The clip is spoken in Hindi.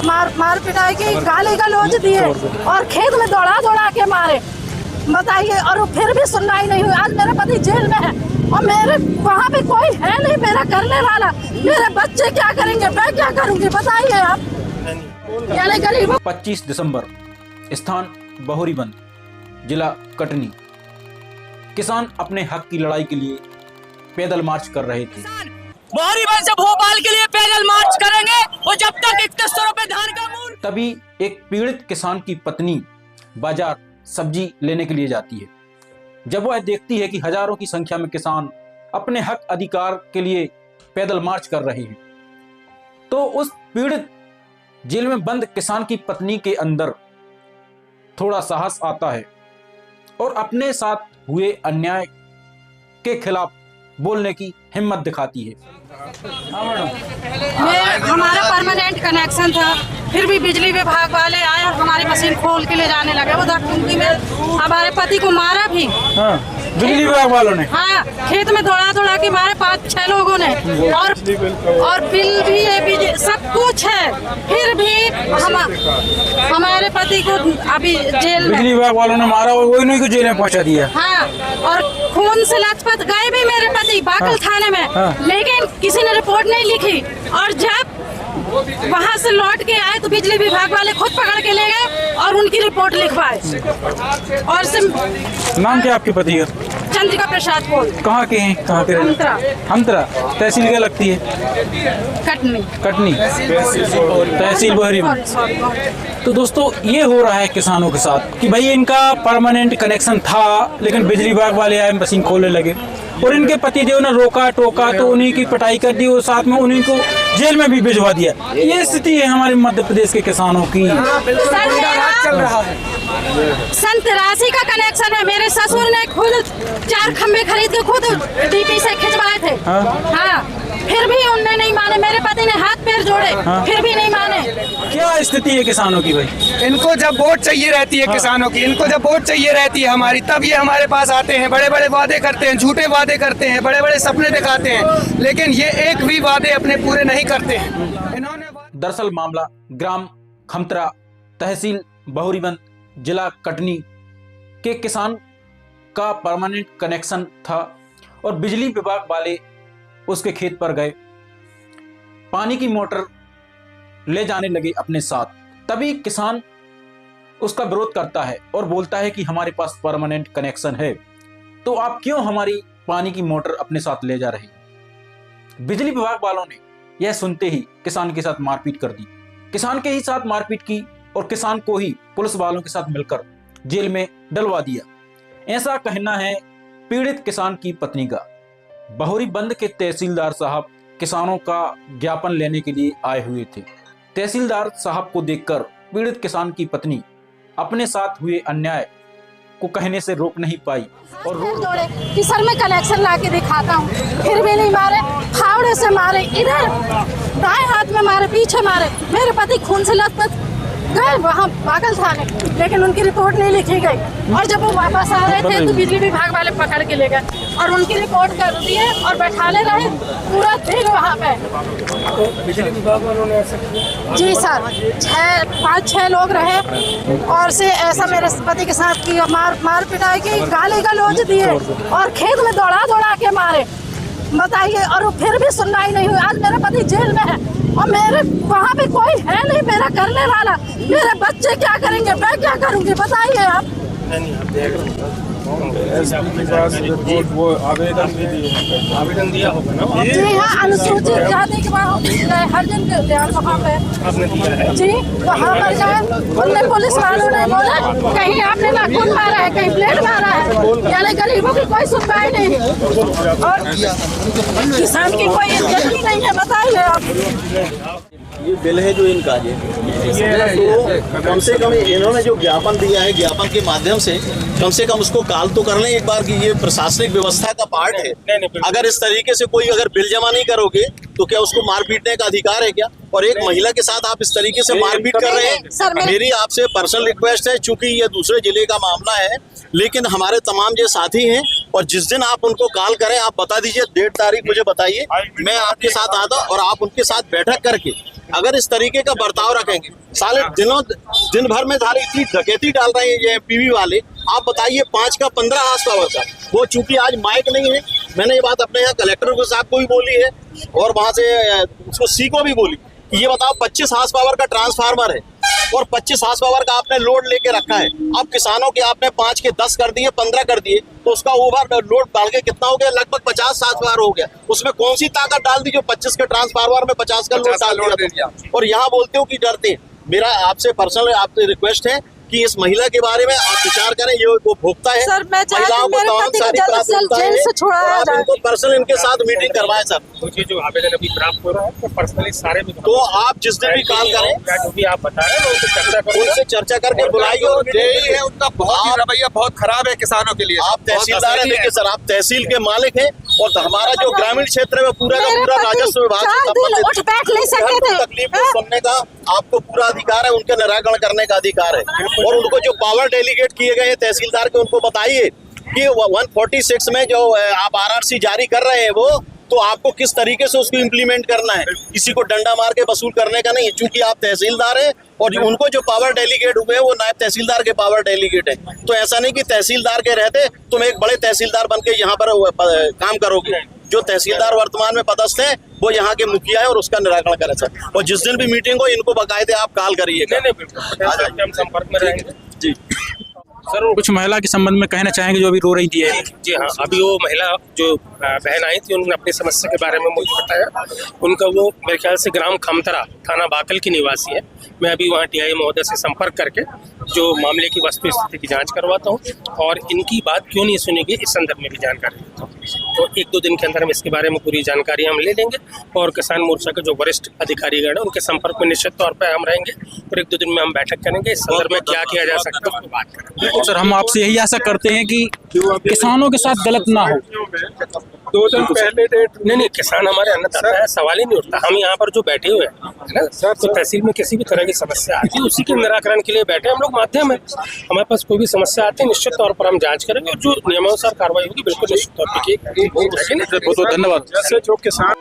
मार पिटाई की, गाली गलौज दिए और खेत में दौड़ा दौड़ा के मारे। बताइए, और फिर भी सुनवाई नहीं हुई। आज मेरे पति जेल में है और मेरे वहाँ पे कोई है नहीं मेरा करने वाला। मेरे बच्चे क्या करेंगे, मैं क्या करूँगी, बताइए आप। 25 दिसंबर, स्थान बहुरीबंद, जिला कटनी। किसान अपने हक की लड़ाई के लिए पैदल मार्च कर रहे थे। बहुरीबंद से भोपाल के लिए पैदल मार्च करेंगे और जब तक 3100 रुपए धान का मूल्य। तभी एक पीड़ित किसान की पत्नी बाजार सब्जी लेने के लिए जाती है। जब वह देखती है कि हजारों की संख्या में किसान अपने हक अधिकार के लिए पैदल मार्च कर रहे हैं, तो उस पीड़ित जेल में बंद किसान की पत्नी के अंदर थोड़ा साहस आता है और अपने साथ हुए अन्याय के खिलाफ बोलने की हिम्मत दिखाती है। हमारा परमानेंट कनेक्शन था, फिर भी बिजली विभाग वाले आए और हमारी मशीन खोल के ले जाने लगे। उधर टुंकी में हमारे पति को मारा भी। हाँ, बिजली विभाग वालों ने? हाँ, खेत में दौड़ा दौड़ा के मारे 5-6 लोगों ने। और बिल भी है, सब कुछ है, फिर भी हमारे पति को अभी जेल में। बिजली विभाग वालों ने मारा और वही नहीं को जेल में पहुंचा दिया। हाँ, और खून से लथपथ गए भी मेरे पति बाकल थाने में। लेकिन किसी ने रिपोर्ट नहीं लिखी और जब वहाँ से लौट के आए तो बिजली विभाग वाले खुद पकड़ के ले गए और उनकी रिपोर्ट लिखवाए। और नाम क्या आपके पति का? चंद्रिका प्रसाद बोल। कहाँ के हैं? कहाँ के? हमतरा। तहसील क्या लगती है? कटनी। कटनी तहसील बहुरीबंद। तो दोस्तों, ये हो रहा है किसानों के साथ कि भाई इनका परमानेंट कनेक्शन था, लेकिन बिजली विभाग वाले आए, मशीन खोलने लगे और इनके पति देव ने रोका टोका तो उन्हीं की पिटाई कर दी और साथ में उन्हीं को जेल में भी भिजवा दिया। ये स्थिति है हमारे मध्य प्रदेश के किसानों की। सन 83 का कनेक्शन है। मेरे ससुर ने खुद 4 खंबे खरीद के खुद डीपी से खिंचवाए थे। हाँ, फिर भी उनने नहीं माने। मेरे पति ने हाथ पैर जोड़े, फिर भी नहीं माने। क्या स्थिति है किसानों की भाई? इनको जब वोट चाहिए रहती है किसानों की, इनको जब वोट चाहिए रहती है हमारी, तब ये हमारे पास आते हैं, बड़े बड़े वादे करते हैं, झूठे वादे करते हैं, बड़े बड़े सपने दिखाते हैं, लेकिन ये एक भी वादे अपने पूरे नहीं करते हैं। इन्होंने दरअसल मामला ग्राम खमतरा, तहसील बहुरीबंद, जिला कटनी के किसान का परमानेंट कनेक्शन था और बिजली विभाग वाले उसके खेत पर गए, पानी की मोटर ले जाने लगे अपने साथ। तभी किसान उसका विरोध करता है और बोलता है कि हमारे पास परमानेंट कनेक्शन है, तो आप क्यों हमारी पानी की मोटर अपने साथ ले जा रहे हैं? बिजली विभाग वालों ने यह सुनते ही किसान के साथ मारपीट कर दी। किसान के ही साथ मारपीट की और किसान को ही पुलिस वालों के साथ मिलकर जेल में डलवा दिया। ऐसा कहना है पीड़ित किसान की पत्नी का। बहुरीबंद के तहसीलदार साहब किसानों का ज्ञापन लेने के लिए आए हुए थे। तहसीलदार साहब को देखकर पीड़ित किसान की पत्नी अपने साथ हुए अन्याय को कहने से रोक नहीं पाई और जोड़े कि सर मैं कनेक्शन ला के दिखाता हूँ, फिर भी नहीं मारे। फावड़े से मारे, इधर दाएं हाथ में मारे, पीछे मारे। मेरे पति खून से लथपथ गए वहाँ पागल थाने, लेकिन उनकी रिपोर्ट नहीं लिखी गई। और जब वो वापस आ रहे थे तो बिजली विभाग वाले पकड़ के ले गए और उनकी रिपोर्ट कर दिए और बैठाने रहे पूरा दिन वहाँ पे। बिजली विभाग वालों ने ऐसा किया? जी सर, 5-6 लोग रहे और से ऐसा मेरे पति के साथ की मार पिटाई की, गाली गलौज दिए और खेत में दौड़ा दौड़ा के मारे। बताइए, और फिर भी सुनवाई नहीं हुई। आज मेरा पति जेल में है और मेरे वहाँ पे कोई है नहीं मेरा करने वाला। मेरे बच्चे क्या करेंगे, मैं क्या करूँगी, बताइए आप। वो आवेदन दिया होगा ना? जी हाँ, अनुसूचित जाति के हरिजन के वहाँ पे आपने दिया है? जी, वहाँ पर गए, उनने पुलिस वालों ने बोला कहीं आपने नाखून मारा है, कहीं प्लेट मारा है, यानी गरीबों की कोई सुनवाई नहीं और किसान की कोई इज्जत ही नहीं है। बताइए आप। ये बिल है जो इनका ये तो कम से कम इन्होंने जो ज्ञापन दिया है, ज्ञापन के माध्यम से कम उसको काल तो कर लें एक बार कि ये प्रशासनिक व्यवस्था का पार्ट है। अगर इस तरीके से कोई अगर बिल जमा नहीं करोगे तो क्या उसको मार पीटने का अधिकार है क्या? और एक महिला के साथ आप इस तरीके से मारपीट कर रहे हैं। मेरी आपसे पर्सनल रिक्वेस्ट है, चूंकि ये दूसरे जिले का मामला है, लेकिन हमारे तमाम जो साथी हैं और जिस दिन आप उनको कॉल करें आप बता दीजिए, डेट तारीख मुझे बताइए, मैं आपके साथ आता और आप उनके साथ बैठक करके अगर इस तरीके का बर्ताव रखेंगे, साले दिन भर में साले इतनी डकैती डाल रहे हैं ये पीवी वाले। आप बताइए 5 का 15 हार्स पावर का, वो चूंकि आज माइक नहीं है, मैंने ये बात अपने यहाँ कलेक्टर को साहब को भी बोली है और वहां से उसको सी को भी बोली, ये बताओ 25 हार्स पावर का ट्रांसफार्मर है और 25 हार्स पावर का आपने लोड लेके रखा है। अब किसानों के आपने 5 के 10 कर दिए, 15 कर दिए, तो उसका ओवर लोड डाल के कितना हो गया? लगभग 50 हार्स पावर हो गया। उसमें कौन सी ताकत डाल दी जो 25 के ट्रांसफार्मर में 50 का लोड डाल दिया? और यहाँ बोलते हो कि डरते। मेरा आपसे पर्सनल आपसे रिक्वेस्ट है कि इस महिला के बारे में आप विचार करें, ये वो भोगता है सर, मैं चाहती महिलाओं को मेरे तमाम पति को सारी जल्द से जल्द प्राथमिकताएं जेल हैं, से छुड़ाया और आप जाए। इनको पर्सनल इनके साथ मीटिंग करवाएं सर। मुझे जो आवेदन अभी प्राप्त हो रहा है तो पर्सनली सारे भी तो आप जिस दिन भी काम करें जो भी आप बता रहे हैं उनसे चर्चा करो, उनसे चर्चा करके बुलाइए। और यही है उनका बहुत रवैया बहुत खराब है किसानों के लिए। आप तहसीलदार हैं, देखिए सर, आप तहसील के मालिक हैं और हमारा जो ग्रामीण क्षेत्र है वो पूरा का पूरा राजस्व विभाग से संबंधित उठ बैठ नहीं सकते थे। तकलीफ को सुनने का आपको पूरा अधिकार है, उनके निराकरण करने का अधिकार है। और उनको जो पावर डेलीगेट किए गए हैं तहसीलदार के, उनको बताइए कि 146 में जो आप आरआरसी जारी कर रहे हैं वो, तो आपको किस तरीके से उसको इम्प्लीमेंट करना है। किसी को डंडा मार के वसूल करने का नहीं है, चूंकि आप तहसीलदार हैं और उनको जो पावर डेलीगेट हुए हैं वो नायब तहसीलदार के पावर डेलीगेट है। तो ऐसा नहीं कि तहसीलदार के रहते तुम एक बड़े तहसीलदार बन के यहाँ पर काम करोगे। जो तहसीलदार वर्तमान में पदस्थ है वो यहाँ के मुखिया है और उसका निराकरण करे सर। और जिस दिन भी मीटिंग हो इनको बाकायदे आप कॉल करिएगा। हम संपर्क में रहेंगे। जी सर, कुछ महिला के संबंध में कहना चाहेंगे जो अभी रो रही थी? जी हाँ, अभी वो महिला जो बहन आई थी उन्होंने अपनी समस्या के बारे में मुझे बताया। उनका वो मेरे ख्याल से ग्राम खमतरा थाना बाकल की निवासी है। मैं अभी वहाँ टीआई महोदय से संपर्क करके जो मामले की वस्तु स्थिति की जांच करवाता हूँ और इनकी बात क्यों नहीं सुनेगी इस संदर्भ में भी जानकारी देता हूँ। तो 1-2 दिन के अंदर हम इसके बारे में पूरी जानकारी हम ले लेंगे और किसान मोर्चा के जो वरिष्ठ अधिकारीगण हैं उनके संपर्क में निश्चित तौर पर हम रहेंगे और 1-2 दिन में हम बैठक करेंगे। इस संदर्भ में क्या किया जा सकता है बात करेंगे। बिल्कुल सर, हम आपसे यही आशा करते हैं कि किसानों के साथ गलत ना हो। 2 दिन पहले डेट नहीं, किसान हमारे अन्नदाता है, सवाल ही नहीं उठता। हम यहाँ पर जो बैठे हुए हैं है ना सर, तो तहसील में किसी भी तरह की समस्या आती है उसी के निराकरण के लिए बैठे हम लोग माध्यम है। हमारे पास कोई भी समस्या आती है निश्चित तौर पर हम जांच करेंगे और जो नियमानुसार कार्रवाई होगी बिल्कुल निश्चित तौर पर की। बहुत बहुत धन्यवाद। जो किसान